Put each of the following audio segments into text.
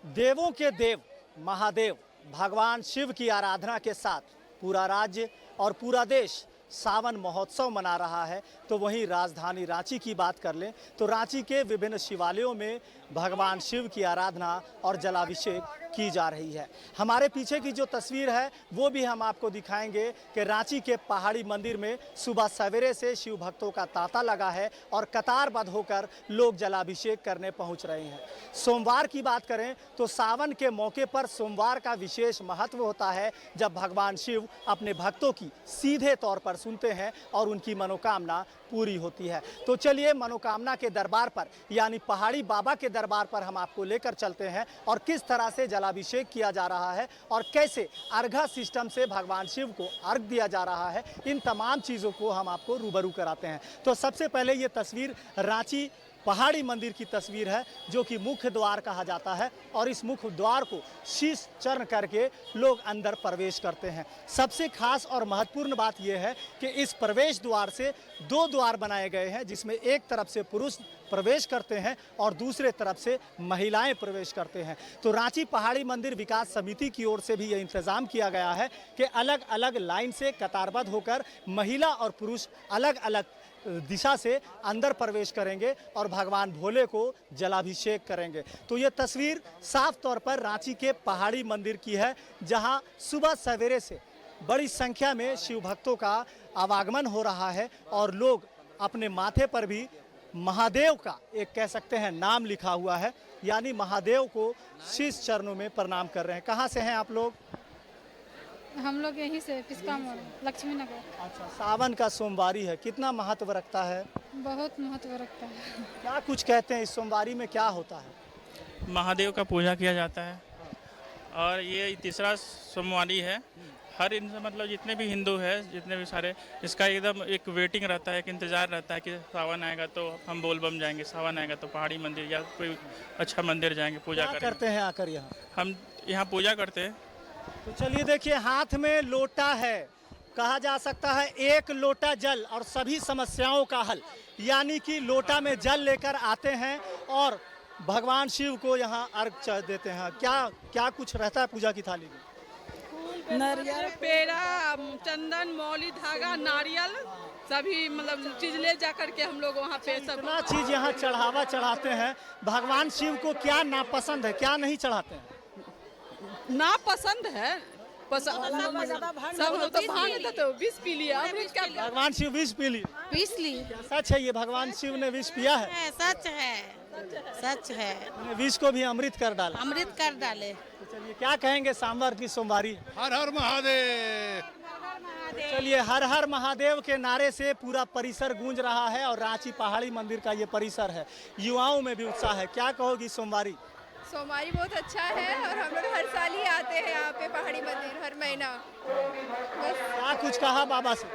देवों के देव महादेव भगवान शिव की आराधना के साथ पूरा राज्य और पूरा देश सावन महोत्सव मना रहा है। तो वहीं राजधानी रांची की बात कर लें तो रांची के विभिन्न शिवालयों में भगवान शिव की आराधना और जलाभिषेक की जा रही है। हमारे पीछे की जो तस्वीर है वो भी हम आपको दिखाएंगे कि रांची के पहाड़ी मंदिर में सुबह सवेरे से शिव भक्तों का तांता लगा है और कतारबद्ध होकर लोग जलाभिषेक करने पहुंच रहे हैं। सोमवार की बात करें तो सावन के मौके पर सोमवार का विशेष महत्व होता है, जब भगवान शिव अपने भक्तों की सीधे तौर पर सुनते हैं और उनकी मनोकामना पूरी होती है। तो चलिए मनोकामना के दरबार पर यानी पहाड़ी बाबा के दरबार पर हम आपको लेकर चलते हैं और किस तरह से जलाभिषेक किया जा रहा है और कैसे अर्घा सिस्टम से भगवान शिव को अर्घ दिया जा रहा है, इन तमाम चीज़ों को हम आपको रूबरू कराते हैं। तो सबसे पहले ये तस्वीर रांची पहाड़ी मंदिर की तस्वीर है, जो कि मुख्य द्वार कहा जाता है और इस मुख्य द्वार को शीश चरण करके लोग अंदर प्रवेश करते हैं। सबसे खास और महत्वपूर्ण बात यह है कि इस प्रवेश द्वार से दो द्वार बनाए गए हैं, जिसमें एक तरफ से पुरुष प्रवेश करते हैं और दूसरे तरफ से महिलाएं प्रवेश करते हैं। तो रांची पहाड़ी मंदिर विकास समिति की ओर से भी यह इंतजाम किया गया है कि अलग अलग लाइन से कतारबद्ध होकर महिला और पुरुष अलग अलग दिशा से अंदर प्रवेश करेंगे और भगवान भोले को जलाभिषेक करेंगे। तो ये तस्वीर साफ तौर पर रांची के पहाड़ी मंदिर की है, जहां सुबह सवेरे से बड़ी संख्या में शिव भक्तों का आवागमन हो रहा है और लोग अपने माथे पर भी महादेव का एक कह सकते हैं नाम लिखा हुआ है, यानी महादेव को शीश चरणों में प्रणाम कर रहे हैं। कहाँ से हैं आप लोग? हम लोग यहीं से पिस्का मोड़ लक्ष्मी नगर। अच्छा, सावन का सोमवारी है, कितना महत्व रखता है? बहुत महत्व रखता है। क्या कुछ कहते हैं इस सोमवारी में क्या होता है? महादेव का पूजा किया जाता है और ये तीसरा सोमवारी है। हर इंसान मतलब जितने भी हिंदू है, जितने भी सारे, इसका एकदम एक वेटिंग रहता है, एक इंतज़ार रहता है कि सावन आएगा तो हम बोलबम जाएंगे, सावन आएगा तो पहाड़ी मंदिर या कोई अच्छा मंदिर जाएंगे पूजा क्या करेंगे। करते हैं आकर यहाँ? हम यहाँ पूजा करते हैं। तो चलिए देखिए, हाथ में लोटा है, कहा जा सकता है एक लोटा जल और सभी समस्याओं का हल, यानी कि लोटा में जल लेकर आते हैं और भगवान शिव को यहाँ अर्घ देते हैं। क्या क्या कुछ रहता है पूजा की थाली में? नारियल, पेड़ा, चंदन, मौली, धागा, नारियल, सभी मतलब चीज ले जा करके हम लोग वहाँ पे सब इतना चीज यहाँ चढ़ावा चढ़ाते हैं। भगवान शिव को क्या नापसंद है, क्या नहीं चढ़ाते हैं? ना पसंद है, सब लोग तो भांग था तो विष पी लिया। अमृत क्या भगवान शिव विष पी लिए? पीस ली। क्या सच है ये, भगवान शिव ने विष पिया है? सच है, सच है। उन्होंने विष को भी अमृत कर डाला। अमृत कर डाले। तो चलिए क्या कहेंगे सोमवार की सोमवारी? हर हर महादेव। चलिए, हर हर महादेव के नारे से पूरा परिसर गूंज रहा है और रांची पहाड़ी मंदिर का ये परिसर है। युवाओं में भी उत्साह है। क्या कहोगी सोमवारी? सोमवारी बहुत अच्छा है और हम लोग हर साल ही आते हैं यहाँ पे पहाड़ी मंदिर, हर महीना। बस क्या कुछ कहा बाबा से?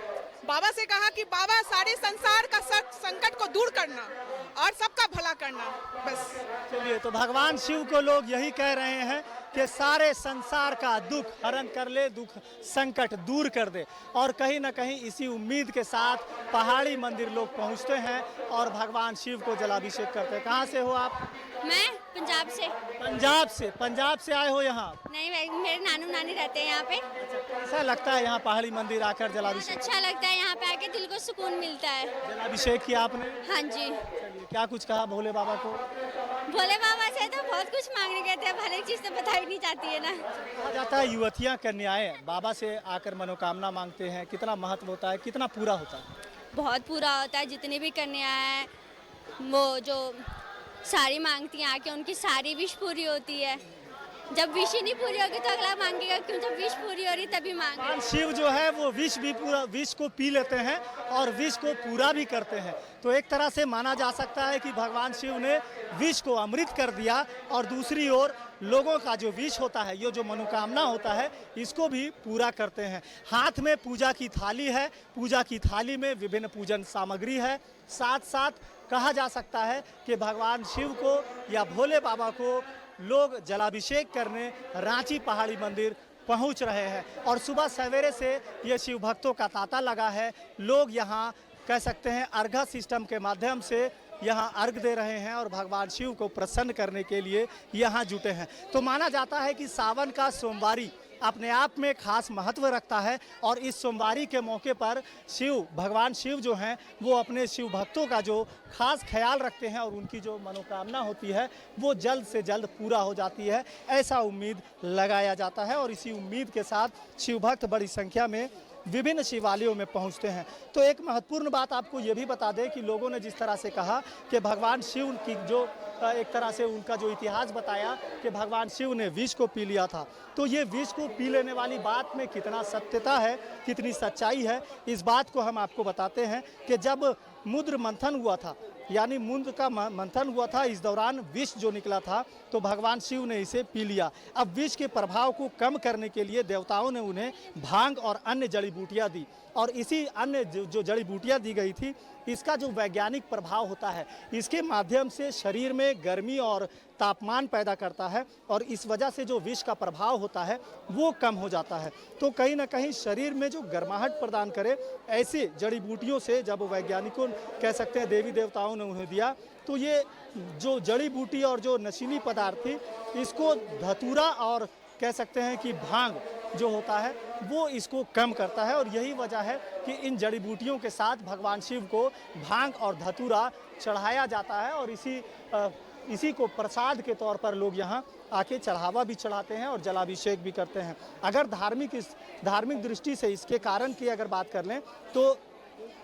बाबा से कहा कि बाबा सारे संसार का संकट को दूर करना और सबका भला करना, बस। चलिए, तो भगवान शिव को लोग यही कह रहे हैं कि सारे संसार का दुख हरण कर ले, दुख संकट दूर कर दे। और कहीं ना कहीं इसी उम्मीद के साथ पहाड़ी मंदिर लोग पहुंचते हैं और भगवान शिव को जलाभिषेक करते हैं। कहाँ से हो आप? मैं पंजाब से। पंजाब से आए हो यहाँ? नहीं, मेरे नानू नानी रहते हैं यहाँ पे। कैसा लगता है यहाँ पहाड़ी मंदिर आकर बहुत जलाभिषेक? अच्छा लगता है, यहाँ पे आके दिल को सुकून मिलता है। जलाभिषेक किया आपने? हाँ जी। चलिए, क्या कुछ कहा भोले बाबा को? भोले बाबा से तो बहुत कुछ मांगने गए थे, अब हर एक चीज़ तो बताई नहीं जाती है ना। कहा जाता है युवतियाँ कन्याएं बाबा से आकर मनोकामना मांगते हैं, कितना महत्व होता है, कितना पूरा होता है? बहुत पूरा होता है। जितनी भी कन्या है वो जो सारी मांगती हैं आके, उनकी सारी विश पूरी होती है। जब विश ही नहीं पूरी होगी तो अगला मांगेगा क्यों? जब विश पूरी हो रही तभी मांगे। भगवान शिव जो है वो विष को पी लेते हैं और विष को पूरा भी करते हैं। तो एक तरह से माना जा सकता है कि भगवान शिव ने विष को अमृत कर दिया और दूसरी ओर लोगों का जो विष होता है, ये जो मनोकामना होता है, इसको भी पूरा करते हैं। हाथ में पूजा की थाली है, पूजा की थाली में विभिन्न पूजन सामग्री है। साथ साथ कहा जा सकता है कि भगवान शिव को या भोले बाबा को लोग जलाभिषेक करने रांची पहाड़ी मंदिर पहुंच रहे हैं और सुबह सवेरे से ये शिव भक्तों का तांता लगा है। लोग यहाँ कह सकते हैं अर्घा सिस्टम के माध्यम से यहाँ अर्घ दे रहे हैं और भगवान शिव को प्रसन्न करने के लिए यहाँ जुटे हैं। तो माना जाता है कि सावन का सोमवारी अपने आप में खास महत्व रखता है और इस सोमवारी के मौके पर भगवान शिव जो हैं वो अपने शिव भक्तों का जो खास ख्याल रखते हैं और उनकी जो मनोकामना होती है वो जल्द से जल्द पूरा हो जाती है, ऐसा उम्मीद लगाया जाता है। और इसी उम्मीद के साथ शिव भक्त बड़ी संख्या में विभिन्न शिवालयों में पहुंचते हैं। तो एक महत्वपूर्ण बात आपको ये भी बता दें कि लोगों ने जिस तरह से कहा कि भगवान शिव की जो एक तरह से उनका जो इतिहास बताया कि भगवान शिव ने विष को पी लिया था, तो ये विष को पी लेने वाली बात में कितना सत्यता है, कितनी सच्चाई है, इस बात को हम आपको बताते हैं कि जब मुद्र मंथन हुआ था, यानी मुंद का मंथन हुआ था, इस दौरान विष जो निकला था तो भगवान शिव ने इसे पी लिया। अब विष के प्रभाव को कम करने के लिए देवताओं ने उन्हें भांग और अन्य जड़ी बूटियाँ दी और इसी अन्य जो जड़ी बूटियाँ दी गई थी इसका जो वैज्ञानिक प्रभाव होता है इसके माध्यम से शरीर में गर्मी और तापमान पैदा करता है और इस वजह से जो विष का प्रभाव होता है वो कम हो जाता है। तो कहीं ना कहीं शरीर में जो गर्माहट प्रदान करे ऐसे जड़ी बूटियों से जब वैज्ञानिकों कह सकते हैं देवी देवताओं ने उन्हें दिया तो ये जो जड़ी बूटी और जो नशीली पदार्थ थी इसको धतूरा और कह सकते हैं कि भांग जो होता है वो इसको कम करता है और यही वजह है कि इन जड़ी बूटियों के साथ भगवान शिव को भांग और धतूरा चढ़ाया जाता है और इसी को प्रसाद के तौर पर लोग यहाँ आके चढ़ावा भी चढ़ाते हैं और जलाभिषेक भी करते हैं। अगर धार्मिक दृष्टि से इसके कारण की अगर बात कर लें तो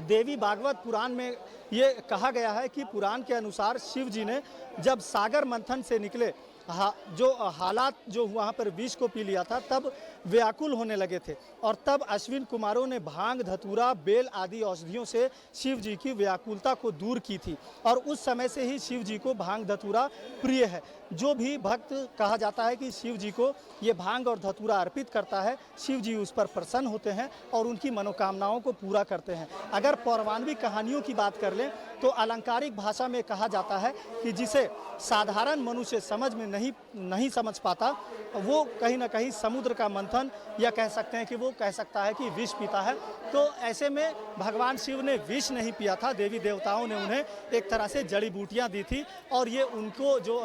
देवी भागवत पुराण में ये कहा गया है कि पुराण के अनुसार शिव जी ने जब सागर मंथन से निकले जो हालात जो वहाँ पर विष को पी लिया था तब व्याकुल होने लगे थे और तब अश्विन कुमारों ने भांग धतूरा बेल आदि औषधियों से शिव जी की व्याकुलता को दूर की थी और उस समय से ही शिव जी को भांग धतूरा प्रिय है। जो भी भक्त कहा जाता है कि शिव जी को ये भांग और धतूरा अर्पित करता है शिव जी उस पर प्रसन्न होते हैं और उनकी मनोकामनाओं को पूरा करते हैं। अगर पौराणिक कहानियों की बात कर लें तो अलंकारिक भाषा में कहा जाता है कि जिसे साधारण मनुष्य समझ में नहीं समझ पाता वो कहीं ना कहीं समुद्र का मंथन या कह सकते हैं कि वो कह सकता है कि विष पीता है। तो ऐसे में भगवान शिव ने विष नहीं पिया था, देवी देवताओं ने उन्हें एक तरह से जड़ी बूटियाँ दी थी और ये उनको जो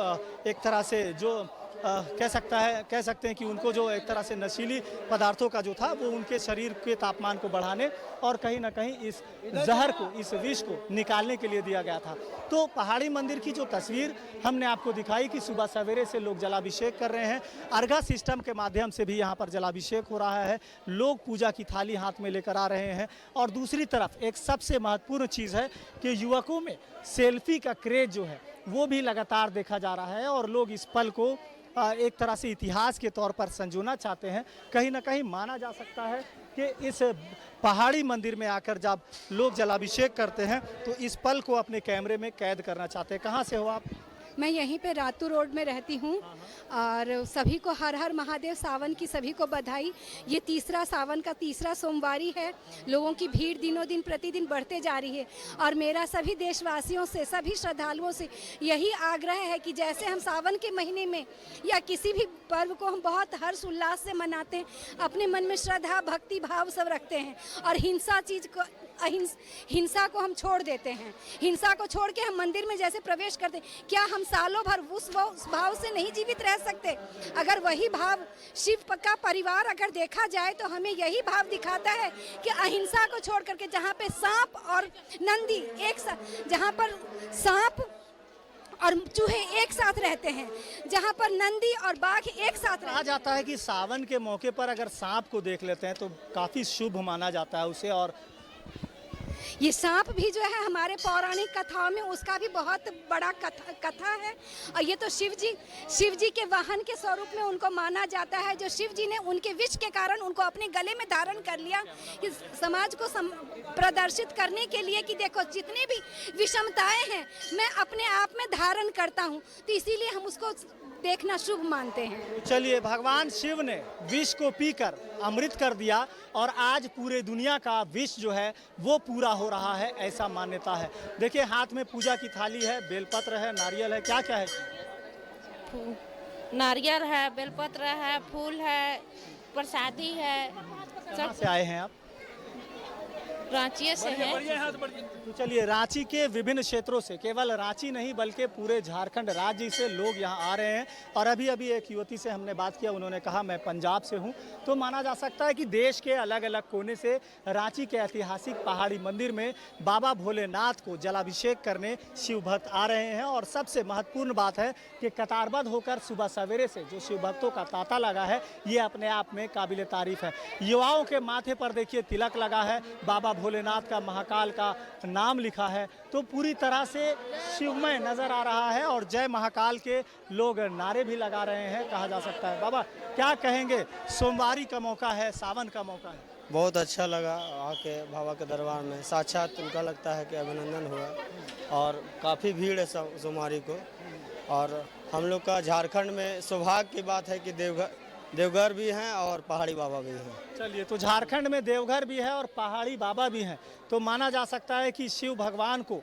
एक तरह से जो कह सकते हैं कि उनको जो एक तरह से नशीली पदार्थों का जो था वो उनके शरीर के तापमान को बढ़ाने और कहीं ना कहीं इस जहर को इस विष को निकालने के लिए दिया गया था। तो पहाड़ी मंदिर की जो तस्वीर हमने आपको दिखाई कि सुबह सवेरे से लोग जलाभिषेक कर रहे हैं, अर्घा सिस्टम के माध्यम से भी यहाँ पर जलाभिषेक हो रहा है, लोग पूजा की थाली हाथ में लेकर आ रहे हैं और दूसरी तरफ एक सबसे महत्वपूर्ण चीज़ है कि युवकों में सेल्फी का क्रेज जो है वो भी लगातार देखा जा रहा है और लोग इस पल को एक तरह से इतिहास के तौर पर संजोना चाहते हैं। कहीं ना कहीं माना जा सकता है कि इस पहाड़ी मंदिर में आकर जब लोग जलाभिषेक करते हैं तो इस पल को अपने कैमरे में कैद करना चाहते हैं। कहाँ से हो आप? मैं यहीं पे रातू रोड में रहती हूँ और सभी को हर हर महादेव, सावन की सभी को बधाई। ये सावन का तीसरा सोमवारी है। लोगों की भीड़ दिनों दिन प्रतिदिन बढ़ते जा रही है और मेरा सभी देशवासियों से, सभी श्रद्धालुओं से यही आग्रह है कि जैसे हम सावन के महीने में या किसी भी पर्व को हम बहुत हर्ष उल्लास से मनाते हैं, अपने मन में श्रद्धा भक्ति भाव सब रखते हैं और हिंसा को हम छोड़ देते हैं। हिंसा को छोड़ के हम मंदिर में जैसे प्रवेश करते हैं, क्या हम सालों भर उस भाव से नहीं जीवित रह सकते? अगर वही भाव शिव का परिवार अगर देखा जाए तो हमें यही भाव दिखाता है कि अहिंसा को छोड़ करके जहाँ पे सांप और नंदी जहाँ पर सांप और चूहे एक साथ रहते हैं, जहाँ पर नंदी और बाघ एक साथ कहा जाता है कि सावन के मौके पर अगर सांप को देख लेते हैं तो काफ़ी शुभ माना जाता है उसे। और ये सांप भी जो है हमारे पौराणिक कथाओं में उसका भी बहुत बड़ा कथा है और ये तो शिव जी के वाहन के स्वरूप में उनको माना जाता है, जो शिव जी ने उनके विष के कारण उनको अपने गले में धारण कर लिया कि समाज को प्रदर्शित करने के लिए कि देखो जितनी भी विषमताएं हैं मैं अपने आप में धारण करता हूँ, तो इसीलिए हम उसको देखना शुभ मानते हैं। चलिए, भगवान शिव ने विष को पीकर अमृत कर दिया और आज पूरे दुनिया का विष जो है वो पूरा हो रहा है, ऐसा मान्यता है। देखिए हाथ में पूजा की थाली है, बेलपत्र है, नारियल है, क्या क्या है? नारियल है, बेलपत्र है, फूल है, प्रसादी है। कहाँ से आए हैं आप? रांची से हैं। तो चलिए, रांची के विभिन्न क्षेत्रों से, केवल रांची नहीं बल्कि पूरे झारखंड राज्य से लोग यहाँ आ रहे हैं। और अभी अभी एक युवती से हमने बात किया, उन्होंने कहा मैं पंजाब से हूँ। तो माना जा सकता है कि देश के अलग अलग कोने से रांची के ऐतिहासिक पहाड़ी मंदिर में बाबा भोलेनाथ को जलाभिषेक करने शिव भक्त आ रहे हैं। और सबसे महत्वपूर्ण बात है कि कतारबद्ध होकर सुबह सवेरे से जो शिव भक्तों का तांता लगा है, ये अपने आप में काबिल तारीफ है। युवाओं के माथे पर देखिए तिलक लगा है, बाबा भोलेनाथ का, महाकाल का नाम लिखा है। तो पूरी तरह से शिवमय नजर आ रहा है और जय महाकाल के लोग नारे भी लगा रहे हैं, कहा जा सकता है। बाबा क्या कहेंगे, सोमवारी का मौका है, सावन का मौका है। बहुत अच्छा लगा आके बाबा के दरबार में, साक्षात उनका लगता है कि अभिनंदन हुआ। और काफ़ी भीड़ है सोमवारी को। और हम लोग का झारखंड में सौभाग्य की बात है कि देवघर भी हैं और पहाड़ी बाबा भी हैं। चलिए, तो झारखंड में देवघर भी है और पहाड़ी बाबा भी हैं। तो माना जा सकता है कि शिव भगवान को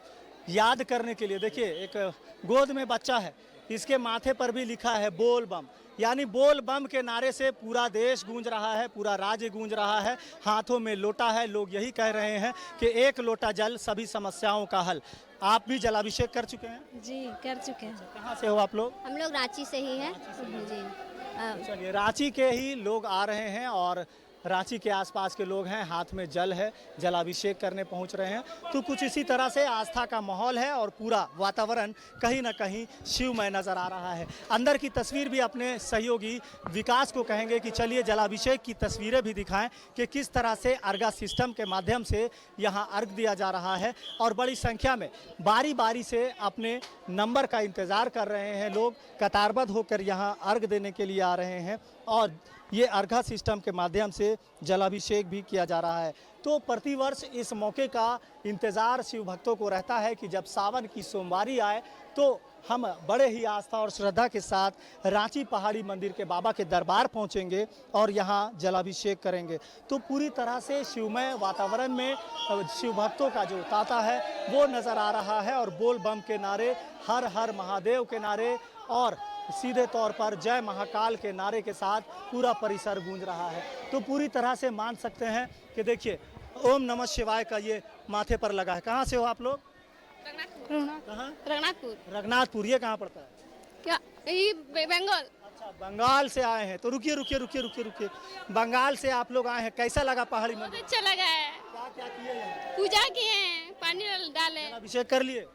याद करने के लिए देखिए, एक गोद में बच्चा है, इसके माथे पर भी लिखा है बोल बम। यानी बोल बम के नारे से पूरा देश गूंज रहा है, पूरा राज्य गूंज रहा है। हाथों में लोटा है, लोग यही कह रहे हैं कि एक लोटा जल सभी समस्याओं का हल। आप भी जलाभिषेक कर चुके हैं? जी कर चुके हैं। कहाँ से हो आप लोग? हम लोग रांची से ही हैं जी। चलिए, रांची के ही लोग आ रहे हैं और रांची के आसपास के लोग हैं, हाथ में जल है, जलाभिषेक करने पहुंच रहे हैं। तो कुछ इसी तरह से आस्था का माहौल है और पूरा वातावरण कहीं ना कहीं शिवमय नजर आ रहा है। अंदर की तस्वीर भी अपने सहयोगी विकास को कहेंगे कि चलिए जलाभिषेक की तस्वीरें भी दिखाएं कि किस तरह से अर्घा सिस्टम के माध्यम से यहाँ अर्घ दिया जा रहा है। और बड़ी संख्या में बारी बारी से अपने नंबर का इंतज़ार कर रहे हैं लोग, कतारबद्ध होकर यहाँ अर्घ देने के लिए आ रहे हैं। और ये अर्घा सिस्टम के माध्यम से जलाभिषेक भी किया जा रहा है। तो प्रतिवर्ष इस मौके का इंतज़ार शिव भक्तों को रहता है कि जब सावन की सोमवारी आए तो हम बड़े ही आस्था और श्रद्धा के साथ रांची पहाड़ी मंदिर के बाबा के दरबार पहुंचेंगे और यहां जलाभिषेक करेंगे। तो पूरी तरह से शिवमय वातावरण में शिव भक्तों का जो तांता है वो नज़र आ रहा है। और बोल बम के नारे, हर हर महादेव के नारे और सीधे तौर पर जय महाकाल के नारे के साथ पूरा परिसर गूंज रहा है। तो पूरी तरह से मान सकते हैं कि देखिए, ओम नमः शिवाय का ये माथे पर लगा है। कहाँ से हो आप लोग? कहाँ? रघुनाथपुर। रघुनाथपुर, ये कहाँ पड़ता है? क्या? यही बंगाल। अच्छा, बंगाल से आए हैं। तो रुकिए रुकिए रुकिए रुकिए रुकिए, बंगाल से आप लोग आए हैं, कैसा लगा पहाड़ी मंदिर? अच्छा लगा है। क्या क्या किए यहाँ? पूजा किए हैं, पानी डाले, अभिषेक कर लिए।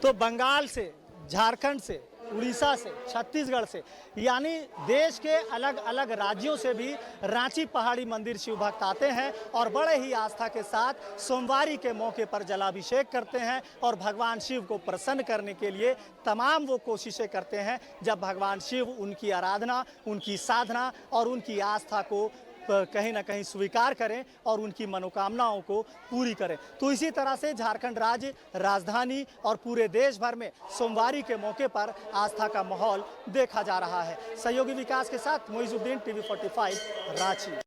तो बंगाल से, झारखंड से, उड़ीसा से, छत्तीसगढ़ से, यानी देश के अलग अलग राज्यों से भी रांची पहाड़ी मंदिर शिव भक्त आते हैं और बड़े ही आस्था के साथ सोमवारी के मौके पर जलाभिषेक करते हैं। और भगवान शिव को प्रसन्न करने के लिए तमाम वो कोशिशें करते हैं जब भगवान शिव उनकी आराधना, उनकी साधना और उनकी आस्था को कहीं ना कहीं स्वीकार करें और उनकी मनोकामनाओं को पूरी करें। तो इसी तरह से झारखंड राज्य, राजधानी और पूरे देश भर में सोमवारी के मौके पर आस्था का माहौल देखा जा रहा है। सहयोगी विकास के साथ मोइजुद्दीन, TV 45 रांची।